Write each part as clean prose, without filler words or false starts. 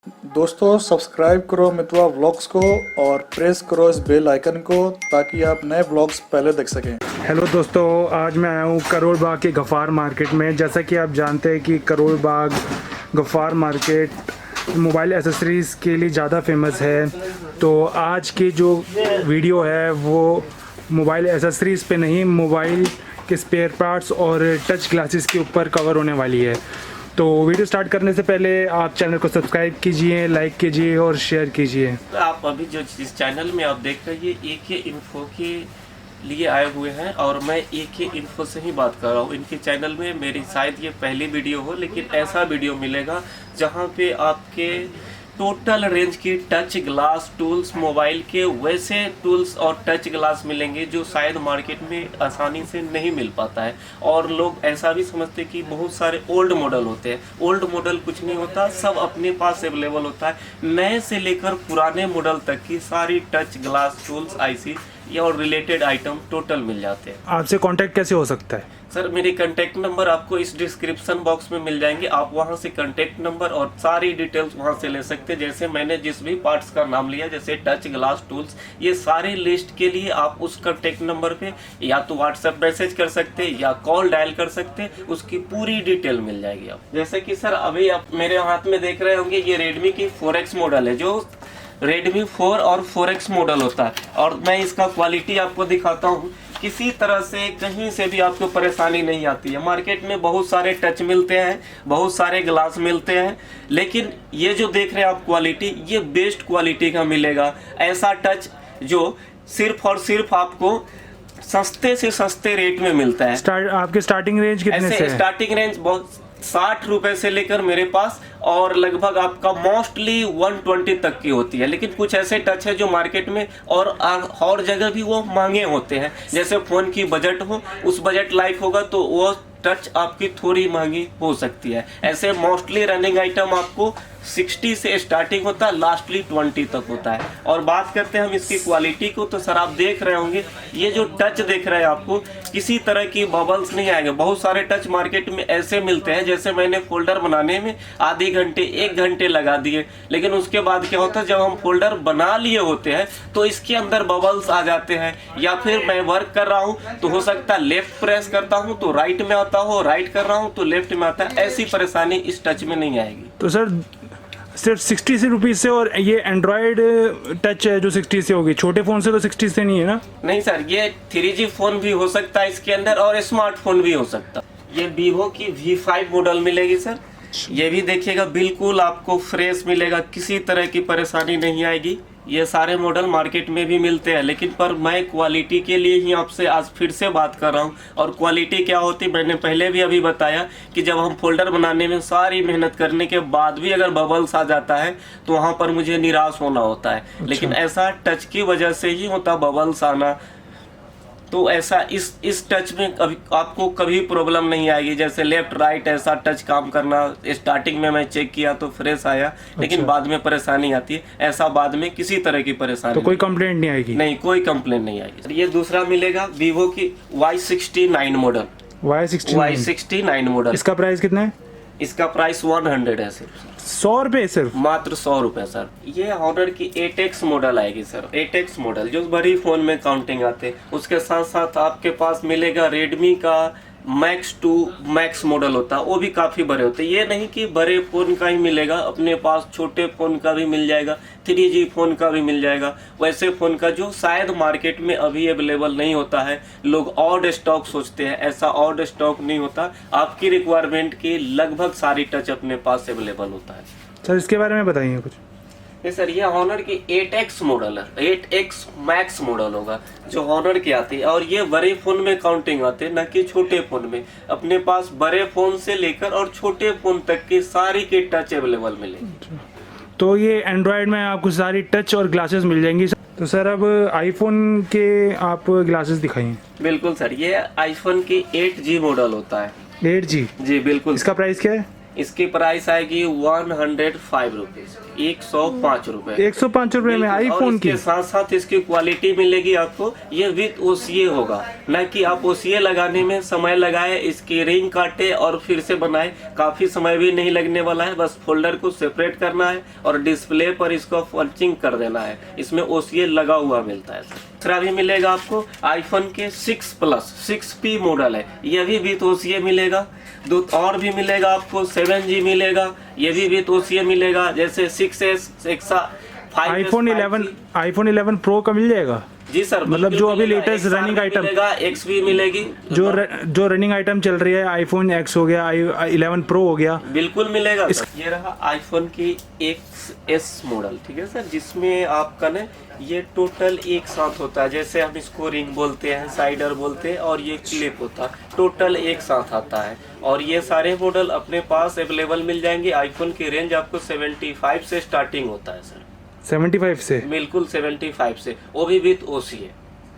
दोस्तों सब्सक्राइब करो मितवा व्लॉग्स को और प्रेस करो इस बेल आइकन को ताकि आप नए व्लॉग्स पहले देख सकें। हेलो दोस्तों, आज मैं आया हूँ करोल बाग के गफ़ार मार्केट में। जैसा कि आप जानते हैं कि Karol Bagh Ghaffar market mobile accessories के लिए ज़्यादा फेमस है। तो आज की जो वीडियो है वो मोबाइल एसेसरीज़ पे नहीं, मोबाइल के स्पेयर पार्ट्स और टच ग्लासेस के ऊपर कवर होने वाली है। तो वीडियो स्टार्ट करने से पहले आप चैनल को सब्सक्राइब कीजिए, लाइक कीजिए और शेयर कीजिए। तो आप अभी जो इस चैनल में आप देख रहे हैं ये AK इन्फो के लिए आए हुए हैं और मैं AK इन्फो से ही बात कर रहा हूँ। इनके चैनल में मेरी शायद ये पहली वीडियो हो, लेकिन ऐसा वीडियो मिलेगा जहाँ पे आपके टोटल रेंज की टच ग्लास टूल्स, मोबाइल के वैसे टूल्स और टच ग्लास मिलेंगे जो शायद मार्केट में आसानी से नहीं मिल पाता है। और लोग ऐसा भी समझते हैं कि बहुत सारे ओल्ड मॉडल होते हैं। ओल्ड मॉडल कुछ नहीं होता, सब अपने पास अवेलेबल होता है। नए से लेकर पुराने मॉडल तक की सारी टच ग्लास टूल्स, IC या और रिलेटेड आइटम टोटल मिल जाते हैं। आपसे कांटेक्ट कैसे हो सकता है? सर मेरे कांटेक्ट नंबर आपको इस डिस्क्रिप्शन बॉक्स में मिल जाएंगे। आप वहां से कांटेक्ट नंबर और सारी डिटेल्स वहां से ले सकते हैं। जैसे मैंने जिस भी पार्ट्स का नाम लिया, जैसे टच ग्लास टूल्स, ये सारे लिस्ट के लिए आप उस कांटेक्ट नंबर पे या तो व्हाट्सएप मैसेज कर सकते हैं या कॉल डायल कर सकते हैं, उसकी पूरी डिटेल मिल जाएगी। आप जैसे कि सर अभी आप मेरे हाथ में देख रहे होंगे, ये रेडमी की 4X मॉडल है, जो रेडमी 4 और 4X मॉडल होता है। और मैं इसका क्वालिटी आपको दिखाता हूँ। किसी तरह से कहीं से भी आपको परेशानी नहीं आती है। मार्केट में बहुत सारे टच मिलते हैं, बहुत सारे ग्लास मिलते हैं, लेकिन ये जो देख रहे हैं आप क्वालिटी, ये बेस्ट क्वालिटी का मिलेगा। ऐसा टच जो सिर्फ और सिर्फ आपको सस्ते से सस्ते रेट में मिलता है। आपके स्टार्टिंग रेंज कितने से है? स्टार्टिंग रेंज बहुत 60 रुपए से लेकर मेरे पास और लगभग आपका मोस्टली 120 तक की होती है। लेकिन कुछ ऐसे टच है जो मार्केट में और जगह भी वो महंगे होते हैं। जैसे फोन की बजट हो, उस बजट लाइक होगा तो वो टच आपकी थोड़ी महंगी हो सकती है। ऐसे मोस्टली रनिंग आइटम आपको 60 से स्टार्टिंग होता है, लास्टली 20 तक होता है। और बात करते हैं हम इसकी क्वालिटी को, तो सर आप देख रहे होंगे ये जो टच देख रहे हैं आपको किसी तरह की बबल्स नहीं आएंगे। बहुत सारे टच मार्केट में ऐसे मिलते हैं, जैसे मैंने फोल्डर बनाने में आधे घंटे 1 घंटे लगा दिए, लेकिन उसके बाद क्या होता है जब हम फोल्डर बना लिए होते हैं तो इसके अंदर बबल्स आ जाते हैं। या फिर मैं वर्क कर रहा हूँ तो हो सकता है लेफ्ट प्रेस करता हूँ तो राइट में आता हो, राइट कर रहा हूँ तो लेफ्ट में आता है। ऐसी परेशानी इस टच में नहीं आएगी। तो सर सिर्फ 60 रुपीज़ से, और ये एंड्रॉयड टच है जो 60 से होगी, छोटे फ़ोन से तो 60 से नहीं है ना? नहीं सर, ये 3G फोन भी हो सकता है इसके अंदर और स्मार्टफोन भी हो सकता है। ये वीवो की V5 मॉडल मिलेगी सर। ये भी देखिएगा बिल्कुल आपको फ्रेश मिलेगा, किसी तरह की परेशानी नहीं आएगी। ये सारे मॉडल मार्केट में भी मिलते हैं, लेकिन पर मैं क्वालिटी के लिए ही आपसे आज फिर से बात कर रहा हूँ। और क्वालिटी क्या होती मैंने पहले भी अभी बताया कि जब हम फोल्डर बनाने में सारी मेहनत करने के बाद भी अगर बबल्स आ जाता है तो वहाँ पर मुझे निराश होना होता है। अच्छा। लेकिन ऐसा टच की वजह से ही होता बबल्स आना। तो ऐसा इस टच में कभी आपको कभी प्रॉब्लम नहीं आएगी। जैसे लेफ्ट राइट ऐसा टच काम करना, स्टार्टिंग में मैं चेक किया तो फ्रेश आया, लेकिन अच्छा। बाद में परेशानी आती है। ऐसा बाद में किसी तरह की परेशानी तो कोई कंप्लेंट नहीं आएगी? नहीं, कोई कंप्लेंट नहीं आएगी। ये दूसरा मिलेगा वीवो की Y69 मॉडल। Y69 मॉडल, इसका प्राइस कितना है? इसका प्राइस 100 है सिर्फ। 100 रुपये सिर्फ? मात्र 100 रुपये सर। ये हॉनर की 8X मॉडल आएगी सर। 8X मॉडल जो बड़ी फोन में काउंटिंग आते हैं। उसके साथ साथ आपके पास मिलेगा रेडमी का Max 2 Max मॉडल होता है, वो भी काफ़ी बड़े होते हैं। ये नहीं कि बड़े फ़ोन का ही मिलेगा, अपने पास छोटे फ़ोन का भी मिल जाएगा, 3G फ़ोन का भी मिल जाएगा। वैसे फ़ोन का जो शायद मार्केट में अभी अवेलेबल नहीं होता है। लोग ऑड स्टॉक सोचते हैं, ऐसा ऑड स्टॉक नहीं होता। आपकी रिक्वायरमेंट की लगभग सारी टच अपने पास अवेलेबल होता है। सर इसके बारे में बताइए कुछ। सर ये हॉनर की 8X मॉडल है, 8X Max मॉडल होगा जो हॉनर की आती है। और ये बड़े फोन में काउंटिंग आते हैं, न कि छोटे फोन में। अपने पास बड़े फोन से लेकर और छोटे फोन तक के सारी के टच अवेलेबल मिलेंगे। तो ये एंड्रॉयड में आपको सारी टच और ग्लासेस मिल जाएंगी। तो सर अब आईफोन के आप ग्लासेस दिखाइए। बिल्कुल सर, ये आईफोन की 8G मॉडल होता है। 8G? जी बिल्कुल। इसका प्राइस क्या है? इसकी प्राइस आएगी 105 रुपीज, 105 रुपए। 105 रुपए में और आईफोन की? इसके साथ साथ इसकी क्वालिटी मिलेगी आपको, ये विद ओसीए होगा, न कि आप ओसीए लगाने में समय लगाए, इसकी रिंग काटे और फिर से बनाए, काफी समय भी नहीं लगने वाला है। बस फोल्डर को सेपरेट करना है और डिस्प्ले पर इसको पंचिंग कर देना है। इसमें ओसीए लगा हुआ मिलता है। दूसरा भी मिलेगा आपको आईफोन के 6 प्लस 6P मॉडल है, ये भी विद ओसीए मिलेगा। दो और भी मिलेगा आपको 7G मिलेगा, ये भी विद ओसीए मिलेगा। जैसे 6S, 5S, आईफोन 11 प्रो का मिल जाएगा? जी सर, मतलब जो अभी लेटेस्ट रनिंग आइटम मिलेगा, एक्स भी मिलेगी, जो रनिंग आइटम चल रही है, आईफोन एक्स हो गया, 11 प्रो हो गया, बिल्कुल मिलेगा। ये रहा आईफोन की XS मॉडल, ठीक है सर, जिसमें आपका ना ये टोटल एक साथ होता है। जैसे हम इसको रिंग बोलते हैं, साइडर बोलते हैं, और ये क्लिप होता है, टोटल एक साथ आता है। और ये सारे मॉडल अपने पास अवेलेबल मिल जाएंगे। आईफोन की रेंज आपको 75 से स्टार्टिंग होता है सर। 75 से? बिल्कुल 75 से, वो भी विद ओसीए।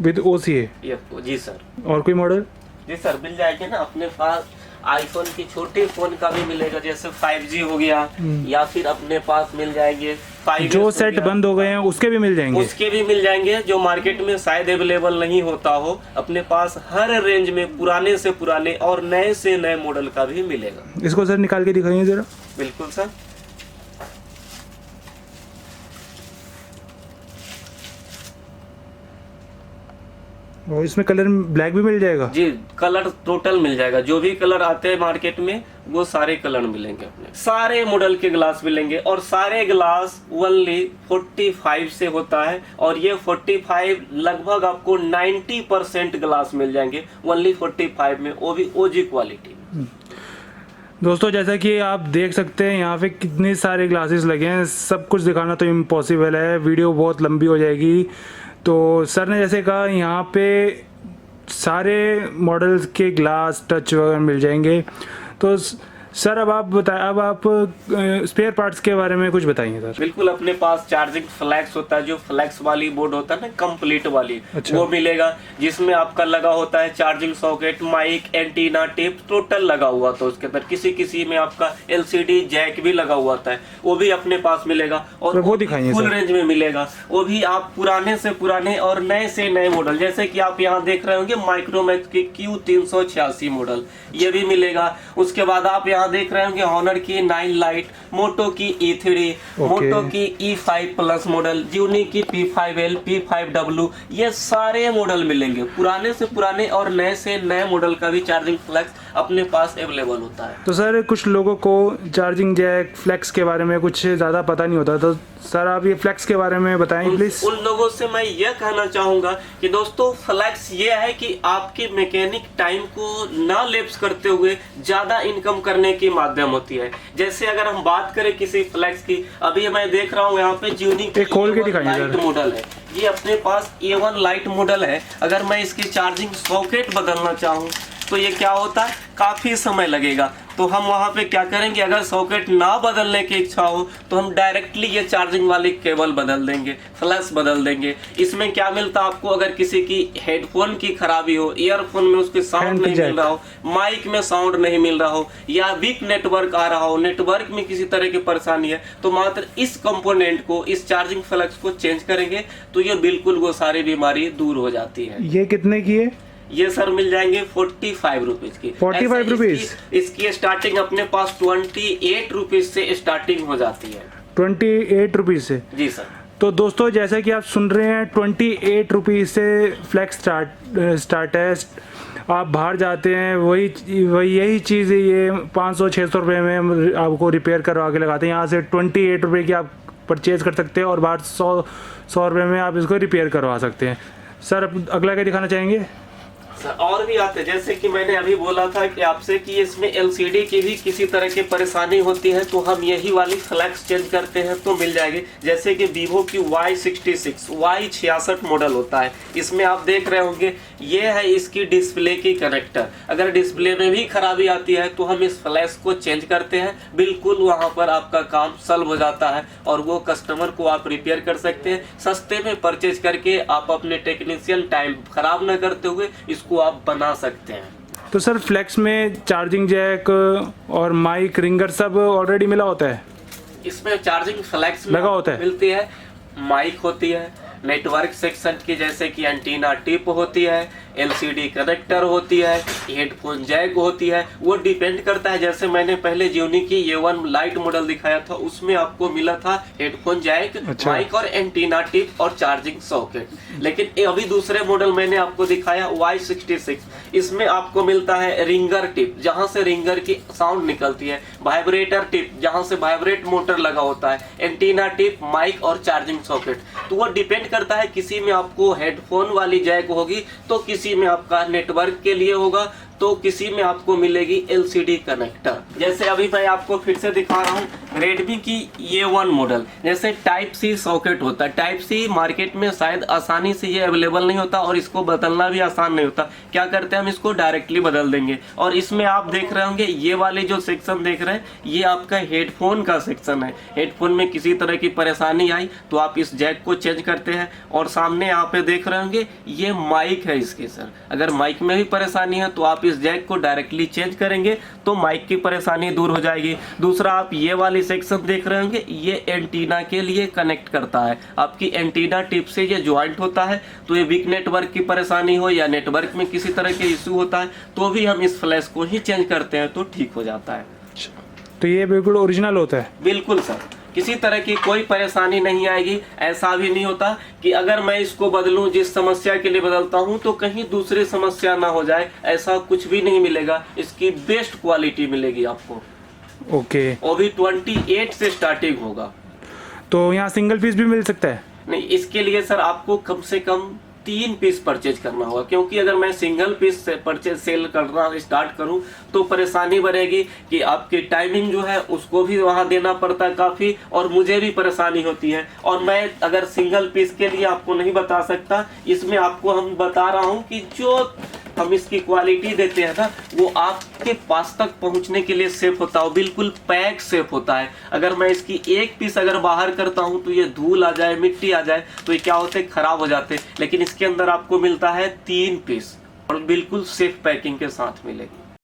With OCA? जी सर। और कोई मॉडल? जी सर, मिल जाएंगे ना अपने पास। आईफोन की छोटे फोन का भी मिलेगा, जैसे 5G हो गया, या फिर अपने पास मिल जाएंगे 5S जो सेट बंद हो गए हैं उसके भी मिल जाएंगे? उसके भी मिल जाएंगे, जो मार्केट में शायद अवेलेबल नहीं होता हो। अपने पास हर रेंज में पुराने से पुराने और नए से नए मॉडल का भी मिलेगा। इसको सर निकाल के दिखाइए जरा। बिल्कुल सर। और इसमें कलर ब्लैक भी मिल जाएगा? जी, कलर टोटल मिल जाएगा। जो भी कलर आते हैं मार्केट में वो सारे कलर मिलेंगे अपने। सारे मॉडल के ग्लास मिलेंगे, और सारे ग्लास ओनली 45 से होता है। और ये 45 लगभग आपको 90% ग्लास मिल जाएंगे ओनली 45 में, वो भी ओजी क्वालिटी में। दोस्तों, जैसा कि आप देख सकते हैं यहाँ पे कितने सारे ग्लासेस लगे हैं। सब कुछ दिखाना तो इम्पॉसिबल है, वीडियो बहुत लंबी हो जाएगी। तो सर ने जैसे कहा यहाँ पे सारे मॉडल्स के ग्लास टच वगैरह मिल जाएंगे। तो सर अब आप बताएं, अब आप स्पेयर पार्ट्स के बारे में कुछ बताइए सर। बिल्कुल, अपने पास चार्जिंग फ्लैक्स होता है, जो फ्लैक्स वाली बोर्ड होता है ना, कंप्लीट वाली। अच्छा। वो मिलेगा, जिसमें आपका लगा होता है charging socket, mic, antenna, tape, total लगा हुआ था उसके अंदर। किसी में आपका LCD जैक भी लगा हुआ था, वो भी अपने पास मिलेगा। और वो दिखाइए फुल सर। रेंज में मिलेगा, वो भी आप पुराने से पुराने और नए से नए मॉडल। जैसे कि आप यहाँ देख रहे होंगे माइक्रोमैक्स की Q386 मॉडल, ये भी मिलेगा। उसके बाद आप यहाँ देख रहे होंगे हॉनर की 9 लाइट, मोटो की E3, मोटो की E5 प्लस मॉडल, जियोनी की P5L, P5W, ये सारे मॉडल मिलेंगे। पुराने से पुराने और नए से नए मॉडल का भी चार्जिंग फ्लैक्स अपने पास अवेलेबल होता है। तो सर कुछ लोगों को चार्जिंग जैक फ्लैक्स के बारे में कुछ ज़्यादा पता नहीं होता, तो सर आप ये फ्लैक्स के बारे में बताएं प्लीज। उन लोगों से मैं यह कहना चाहूंगा कि दोस्तों, फ्लैक्स ये है कि आपके मैकेनिक टाइम को ना लैप्स करते हुए ज्यादा इनकम करने की माध्यम होती है। जैसे अगर हम बात करें किसी फ्लैक्स की, अभी मैं देख रहा हूँ यहाँ पे जियोनी खोल के दिखाइए लाइट मॉडल है, ये अपने पास A1 लाइट मॉडल है। अगर मैं इसकी चार्जिंग सॉकेट बदलना चाहूँ तो ये क्या होता है, काफी समय लगेगा। तो हम वहाँ पे क्या करेंगे, अगर सॉकेट ना बदलने की इच्छा हो तो हम डायरेक्टली ये चार्जिंग वाली केबल बदल देंगे, फ्लैश बदल देंगे। इसमें क्या मिलता है आपको, अगर किसी की हेडफोन की खराबी हो, ईयरफोन में उसके साउंड नहीं मिल रहा हो, माइक में साउंड नहीं मिल रहा हो, या वीक नेटवर्क आ रहा हो, नेटवर्क में किसी तरह की परेशानी है, तो मात्र इस कंपोनेंट को, इस चार्जिंग फ्लैक्स को चेंज करेंगे तो ये बिल्कुल वो सारी बीमारी दूर हो जाती है। ये कितने की है? ये सर मिल जाएंगे 45 रुपीज की। 45 रुपीज? इसकी स्टार्टिंग अपने पास 28 रुपीज से स्टार्टिंग हो जाती है। 28 रुपीज से? जी सर। तो दोस्तों, जैसा कि आप सुन रहे हैं 28 रुपीज से फ्लैक्स स्टार्ट है। आप बाहर जाते हैं, वही यही चीज़ ये 500-600 रुपये में आपको रिपेयर करवा के लगाते हैं। यहाँ से 28 रुपये की आप परचेज कर सकते हैं और बाहर 100 रुपये में आप इसको रिपेयर करवा सकते हैं। सर अगला क्या दिखाना चाहेंगे? और भी आते हैं, जैसे कि मैंने अभी बोला था कि आपसे कि इसमें LCD की भी किसी तरह की परेशानी होती है तो हम यही वाली फ्लैक्स चेंज करते हैं तो मिल जाएगी। जैसे कि वीवो की Y66, Y66 मॉडल होता है। इसमें आप देख रहे होंगे ये है इसकी डिस्प्ले की कनेक्टर। अगर डिस्प्ले में भी खराबी आती है तो हम इस फ्लैक्स को चेंज करते हैं, बिल्कुल वहाँ पर आपका काम सॉल्व हो जाता है और वो कस्टमर को आप रिपेयर कर सकते हैं। सस्ते में परचेज करके आप अपने टेक्नीशियन टाइम खराब न करते हुए इसको आप बना सकते हैं। तो सर फ्लेक्स में चार्जिंग जैक और माइक रिंगर सब ऑलरेडी मिला होता है? इसमें चार्जिंग फ्लैक्स लगा होता है, मिलती है, माइक होती है, नेटवर्क सेक्शन की जैसे कि एंटीना टिप होती है, एलसीडी कनेक्टर होती है, हेडफोन जैक होती है। वो डिपेंड करता है, जैसे मैंने पहले जियोनी की ये1 लाइट मॉडल दिखाया था, उसमें आपको मिला था हेडफोन जैक, अच्छा। माइक और एंटीना टिप और चार्जिंग सॉकेट। लेकिन अभी दूसरे मॉडल मैंने आपको दिखाया Y66, इसमें आपको मिलता है रिंगर टिप, जहां से रिंगर की साउंड निकलती है, वाइब्रेटर टिप, जहां से वाइब्रेट मोटर लगा होता है, एंटीना टिप, माइक और चार्जिंग सॉकेट। तो वो डिपेंड करता है, किसी में आपको हेडफोन वाली जैक होगी तो किसी में आपका नेटवर्क के लिए होगा, तो किसी में आपको मिलेगी एलसीडी कनेक्टर। जैसे अभी मैं आपको फिर से दिखा रहा हूँ रेडमी की ये1 मॉडल, जैसे टाइप सी सॉकेट होता है। टाइप सी मार्केट में शायद आसानी से ये अवेलेबल नहीं होता और इसको बदलना भी आसान नहीं होता। क्या करते हैं, हम इसको डायरेक्टली बदल देंगे। और इसमें आप देख रहे होंगे ये वाले जो सेक्शन देख रहे हैं, ये आपका हेडफोन का सेक्शन है। हेडफोन में किसी तरह की परेशानी आई तो आप इस जैक को चेंज करते हैं। और सामने यहाँ पे देख रहे होंगे ये माइक है इसके सर, अगर माइक में भी परेशानी है तो आप इस जैक को डायरेक्टली चेंज करेंगे तो माइक की परेशानी दूर हो जाएगी। दूसरा आप ये वाली सेक्शन देख रहे होंगे, ये एंटीना के लिए कनेक्ट करता है। आपकी एंटीना टिप से ये ज्वाइंट होता है, तो ये वीक नेटवर्क की परेशानी हो या नेटवर्क में किसी तरह के इश्यू होता है तो भी हम इस फ्लैश को ही चेंज करते हैं तो ठीक हो जाता है। तो ये बिल्कुल ओरिजिनल होता है? बिल्कुल सर, किसी तरह की कोई परेशानी नहीं आएगी। ऐसा भी नहीं होता कि अगर मैं इसको बदलूं, जिस समस्या के लिए बदलता हूं तो कहीं दूसरी समस्या ना हो जाए, ऐसा कुछ भी नहीं मिलेगा। इसकी बेस्ट क्वालिटी मिलेगी आपको। ओके। वो भी 28 से स्टार्टिंग होगा। तो यहाँ सिंगल पीस भी मिल सकता है? नहीं, इसके लिए सर आपको कम से कम 3 पीस परचेज करना होगा, क्योंकि अगर मैं सिंगल पीस से परचेज सेल करना स्टार्ट करूं तो परेशानी बढ़ेगी कि आपकी टाइमिंग जो है उसको भी वहां देना पड़ता है काफ़ी, और मुझे भी परेशानी होती है। और मैं अगर सिंगल पीस के लिए आपको नहीं बता सकता, इसमें आपको हम बता रहा हूं कि जो हम इसकी क्वालिटी देते हैं ना, वो आपके पास तक पहुंचने के लिए सेफ होता है, बिल्कुल पैक सेफ होता है। अगर मैं इसकी एक पीस अगर बाहर करता हूं तो ये धूल आ जाए, मिट्टी आ जाए तो ये क्या होते, खराब हो जाते। लेकिन इसके अंदर आपको मिलता है 3 पीस और बिल्कुल सेफ पैकिंग के साथ मिलेगी।